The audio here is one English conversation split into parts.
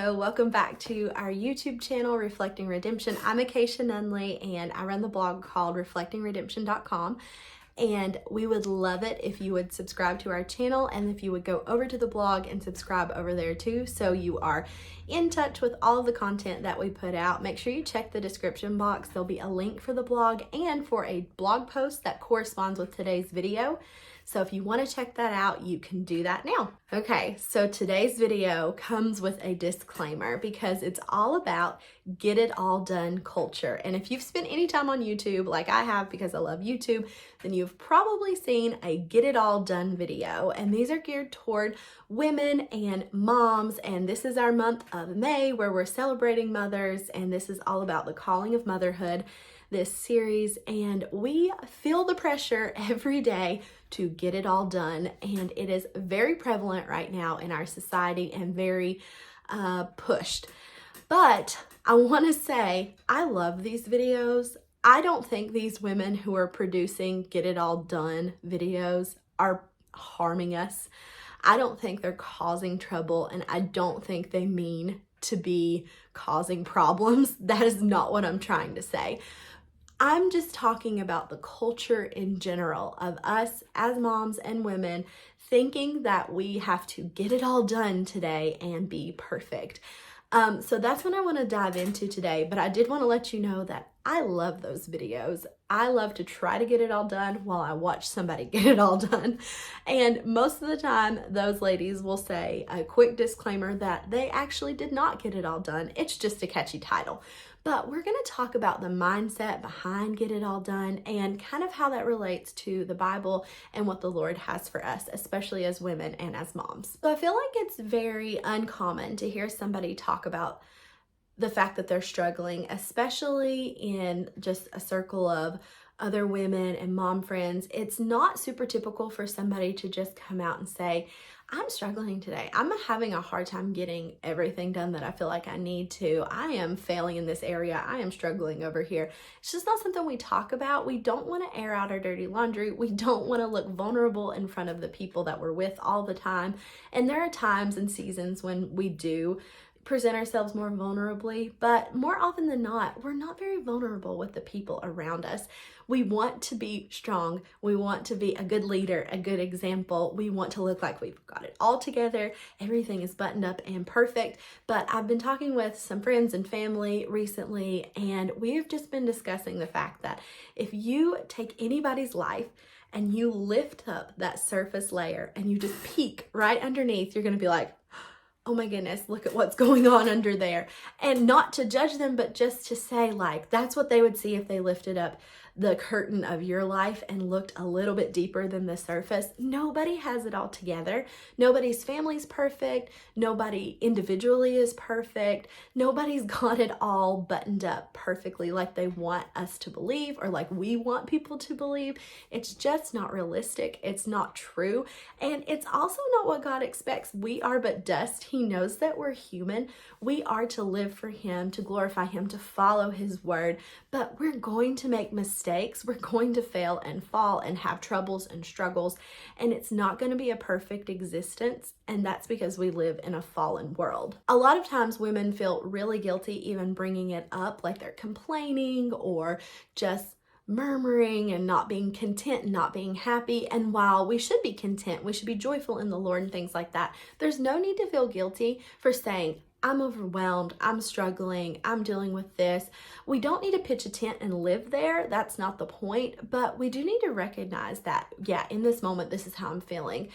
Hello, welcome back to our YouTube channel, Reflecting Redemption. I'm Acacia Nunley, and I run the blog called reflectingredemption.com. And we would love it if you would subscribe to our channel and if you would go over to the blog and subscribe over there too, so you are in touch with all of the content that we put out. Make sure you check the description box. There'll be a link for the blog and for a blog post that corresponds with today's video. So if you want to check that out, you can do that now. Okay, so today's video comes with a disclaimer because it's all about get it all done culture. And if you've spent any time on YouTube, like I have because I love YouTube, then you've probably seen a get it all done video. And these are geared toward women and moms. And this is our month of May where we're celebrating mothers. And this is all about the calling of motherhood, this series. And we feel the pressure every day to get it all done, and it is very prevalent right now in our society and very pushed. But I want to say I love these videos. I don't think these women who are producing get it all done videos are harming us. I don't think they're causing trouble, and I don't think they mean to be causing problems. That is not what I'm trying to say. I'm just talking about the culture in general of us as moms and women thinking that we have to get it all done today and be perfect. So that's what I want to dive into today, but I did want to let you know that I love those videos. I love to try to get it all done while I watch somebody get it all done. And most of the time, those ladies will say a quick disclaimer that they actually did not get it all done. It's just a catchy title. But we're going to talk about the mindset behind get it all done and kind of how that relates to the Bible and what the Lord has for us, especially as women and as moms. So I feel like it's very uncommon to hear somebody talk about the fact that they're struggling, especially in just a circle of other women and mom friends. It's not super typical for somebody to just come out and say, I'm struggling today. I'm having a hard time getting everything done that I feel like I need to. I am failing in this area. I am struggling over here. It's just not something we talk about. We don't want to air out our dirty laundry. We don't want to look vulnerable in front of the people that we're with all the time. And there are times and seasons when we do present ourselves more vulnerably, but more often than not, we're not very vulnerable with the people around us. We want to be strong. We want to be a good leader, a good example. We want to look like we've got it all together. Everything is buttoned up and perfect. But I've been talking with some friends and family recently, and we've just been discussing the fact that if you take anybody's life and you lift up that surface layer and you just peek right underneath, you're going to be like, oh my goodness, look at what's going on under there. And not to judge them, but just to say, like, that's what they would see if they lifted up the curtain of your life and looked a little bit deeper than the surface. Nobody has it all together. Nobody's family's perfect. Nobody individually is perfect. Nobody's got it all buttoned up perfectly like they want us to believe or like we want people to believe. It's just not realistic. It's not true. And it's also not what God expects. We are but dust. He knows that we're human. We are to live for Him, to glorify Him, to follow His word, but we're going to make mistakes. We're going to fail and fall and have troubles and struggles, and it's not going to be a perfect existence, and that's because we live in a fallen world. A lot of times women feel really guilty even bringing it up, like they're complaining or just murmuring and not being content and not being happy. And while we should be content, we should be joyful in the Lord and things like that, there's no need to feel guilty for saying, I'm overwhelmed, I'm struggling, I'm dealing with this. We don't need to pitch a tent and live there. That's not the point, but we do need to recognize that, yeah, in this moment, this is how I'm feeling.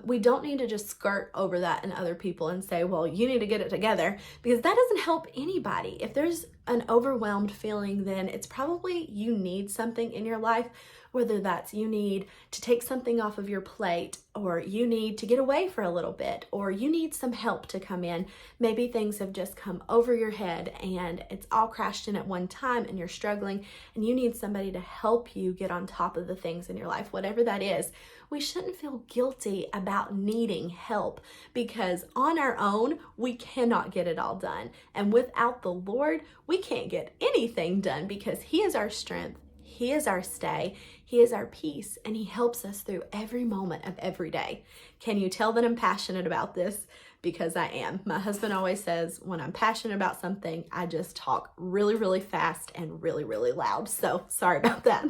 We don't need to just skirt over that and other people and say, well, you need to get it together, because that doesn't help anybody. If there's an overwhelmed feeling, then it's probably you need something in your life, whether that's you need to take something off of your plate, or you need to get away for a little bit, or you need some help to come in. Maybe things have just come over your head and it's all crashed in at one time and you're struggling and you need somebody to help you get on top of the things in your life, whatever that is. We shouldn't feel guilty about needing help, because on our own, we cannot get it all done. And without the Lord, we can't get anything done, because He is our strength. He is our stay. He is our peace, and He helps us through every moment of every day. Can you tell that I'm passionate about this? because I am. My husband always says when I'm passionate about something, I just talk really, really fast and really, really loud. So sorry about that.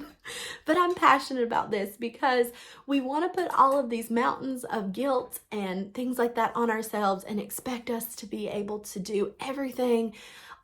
But I'm passionate about this because we want to put all of these mountains of guilt and things like that on ourselves and expect us to be able to do everything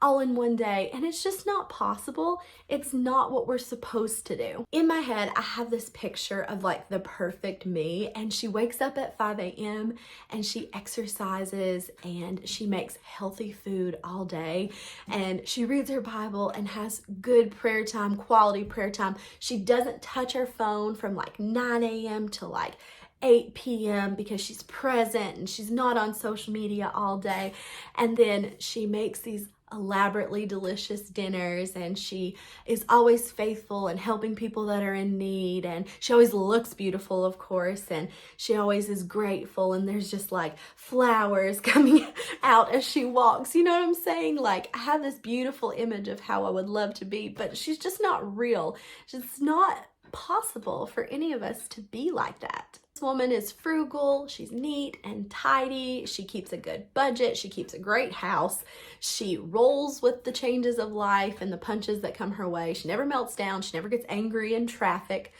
all in one day, and it's just not possible. It's not what we're supposed to do. In my head, I have this picture of like the perfect me, and she wakes up at 5 a.m. and she exercises and she makes healthy food all day, and she reads her Bible and has good prayer time, quality prayer time. She doesn't touch her phone from like 9 a.m. to like 8 p.m. because she's present and she's not on social media all day. And then she makes these elaborately delicious dinners, and she is always faithful and helping people that are in need, and she always looks beautiful, of course, and she always is grateful, and there's just like flowers coming out as she walks. You know what I'm saying? Like, I have this beautiful image of how I would love to be, but she's just not real. It's not possible for any of us to be like that. This woman is frugal, she's neat and tidy, she keeps a good budget, she keeps a great house, she rolls with the changes of life and the punches that come her way. She never melts down, she never gets angry in traffic.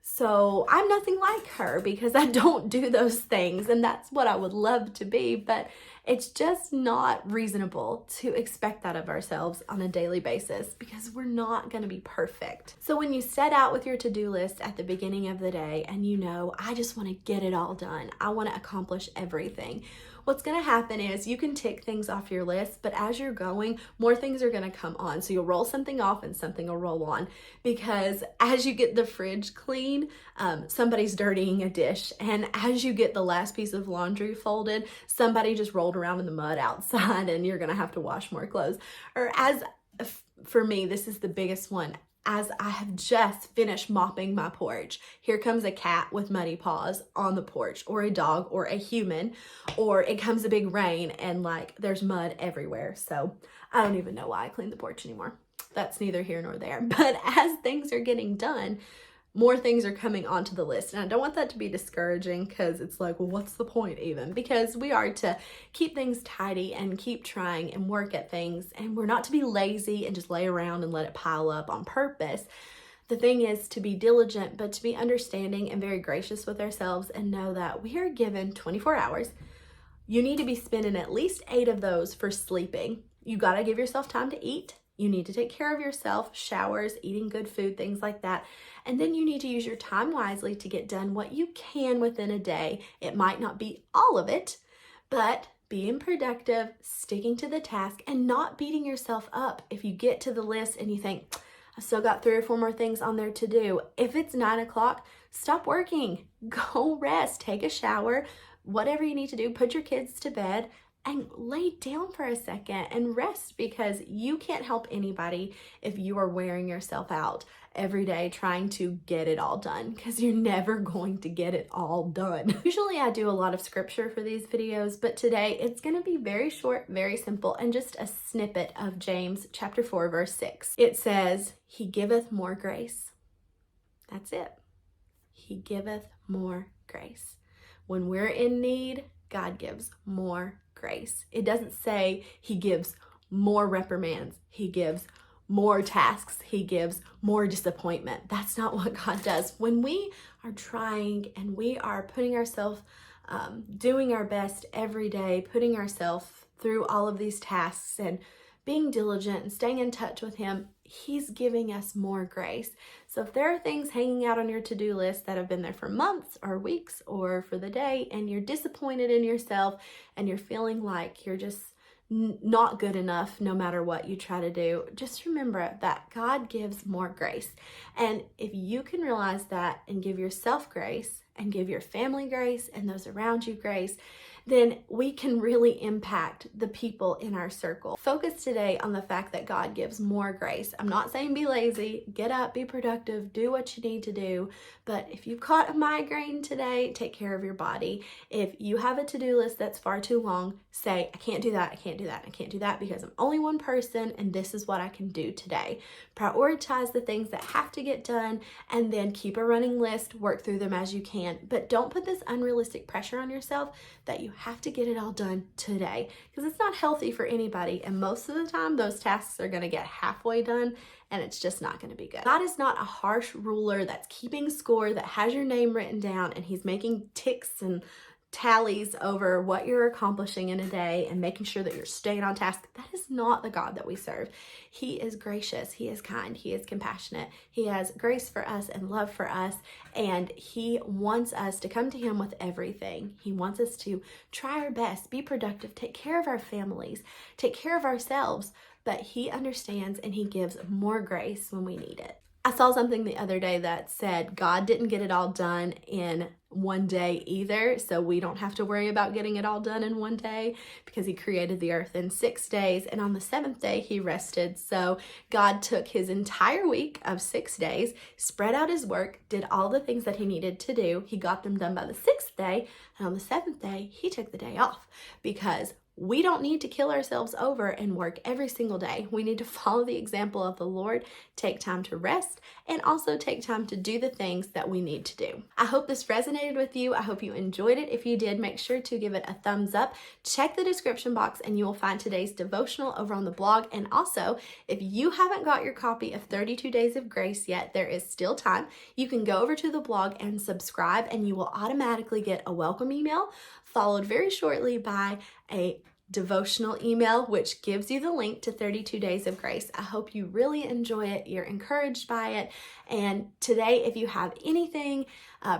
So I'm nothing like her because I don't do those things, and that's what I would love to be, but it's just not reasonable to expect that of ourselves on a daily basis because we're not going to be perfect. So when you set out with your to-do list at the beginning of the day and you know, I just want to get it all done, I want to accomplish everything, what's going to happen is you can tick things off your list, but as you're going, more things are going to come on. So you'll roll something off and something will roll on, because as you get the fridge clean, somebody's dirtying a dish. And as you get the last piece of laundry folded, somebody just rolled around in the mud outside and you're going to have to wash more clothes. Or for me, this is the biggest one. As I have just finished mopping my porch, here comes a cat with muddy paws on the porch, or a dog, or a human, or it comes a big rain and like there's mud everywhere. So I don't even know why I cleaned the porch anymore. That's neither here nor there. But as things are getting done, more things are coming onto the list. And I don't want that to be discouraging, because it's like, well, what's the point even? Because we are to keep things tidy and keep trying and work at things. And we're not to be lazy and just lay around and let it pile up on purpose. The thing is to be diligent, but to be understanding and very gracious with ourselves and know that we are given 24 hours. You need to be spending at least 8 of those for sleeping. You got to give yourself time to eat. You need to take care of yourself, showers, eating good food, things like that. And then you need to use your time wisely to get done what you can within a day. It might not be all of it, but being productive, sticking to the task, and not beating yourself up if you get to the list and you think, I've still got 3 or 4 more things on there to do. If it's 9 o'clock, stop working, go rest, take a shower, whatever you need to do, put your kids to bed, and lay down for a second and rest, because you can't help anybody if you are wearing yourself out every day trying to get it all done, because you're never going to get it all done. Usually I do a lot of scripture for these videos, but today it's going to be very short, very simple, and just a snippet of James chapter 4, verse 6. It says, He giveth more grace. That's it. He giveth more grace. When we're in need, God gives more grace. It doesn't say He gives more reprimands. He gives more tasks. He gives more disappointment. That's not what God does. When we are trying and we are putting ourselves, doing our best every day, putting ourselves through all of these tasks and being diligent and staying in touch with Him, He's giving us more grace. So if there are things hanging out on your to-do list that have been there for months or weeks or for the day, and you're disappointed in yourself and you're feeling like you're just not good enough no matter what you try to do, just remember that God gives more grace. And if you can realize that and give yourself grace and give your family grace and those around you grace, then we can really impact the people in our circle. Focus today on the fact that God gives more grace. I'm not saying be lazy, get up, be productive, do what you need to do. But if you've caught a migraine today, take care of your body. If you have a to-do list that's far too long, say, I can't do that, I can't do that, I can't do that, because I'm only one person and this is what I can do today. Prioritize the things that have to get done, and then keep a running list, work through them as you can. But don't put this unrealistic pressure on yourself that you you have to get it all done today because it's not healthy for anybody. And most of the time, those tasks are going to get halfway done and it's just not going to be good. God is not a harsh ruler that's keeping score, that has your name written down, and he's making ticks and tallies over what you're accomplishing in a day and making sure that you're staying on task. That is not the God that we serve. He is gracious, he is kind, he is compassionate, he has grace for us and love for us, and he wants us to come to him with everything. He wants us to try our best, be productive, take care of our families, take care of ourselves, but he understands and he gives more grace when we need it. I saw something the other day that said God didn't get it all done in one day either, so we don't have to worry about getting it all done in one day because he created the earth in 6 days, and on the 7th day he rested. So God took his entire week of 6 days, spread out his work, did all the things that he needed to do. He got them done by the 6th day, and on the 7th day he took the day off because we don't need to kill ourselves over and work every single day. We need to follow the example of the Lord, take time to rest, and also take time to do the things that we need to do. I hope this resonated with you. I hope you enjoyed it. If you did, make sure to give it a thumbs up. Check the description box and you will find today's devotional over on the blog. And also, if you haven't got your copy of 32 Days of Grace yet, there is still time. You can go over to the blog and subscribe, and you will automatically get a welcome email followed very shortly by a devotional email, which gives you the link to 32 Days of Grace. I hope you really enjoy it. You're encouraged by it. And today, if you have anything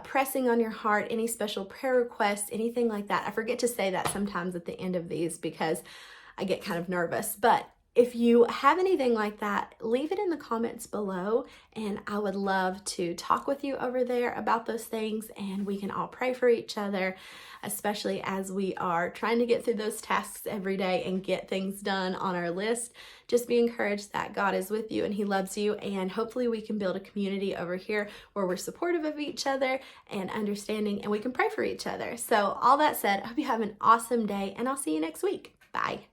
pressing on your heart, any special prayer requests, anything like that, I forget to say that sometimes at the end of these because I get kind of nervous, but if you have anything like that, leave it in the comments below, and I would love to talk with you over there about those things, and we can all pray for each other, especially as we are trying to get through those tasks every day and get things done on our list. Just be encouraged that God is with you and he loves you, and hopefully we can build a community over here where we're supportive of each other and understanding, and we can pray for each other. So all that said, I hope you have an awesome day, and I'll see you next week. Bye.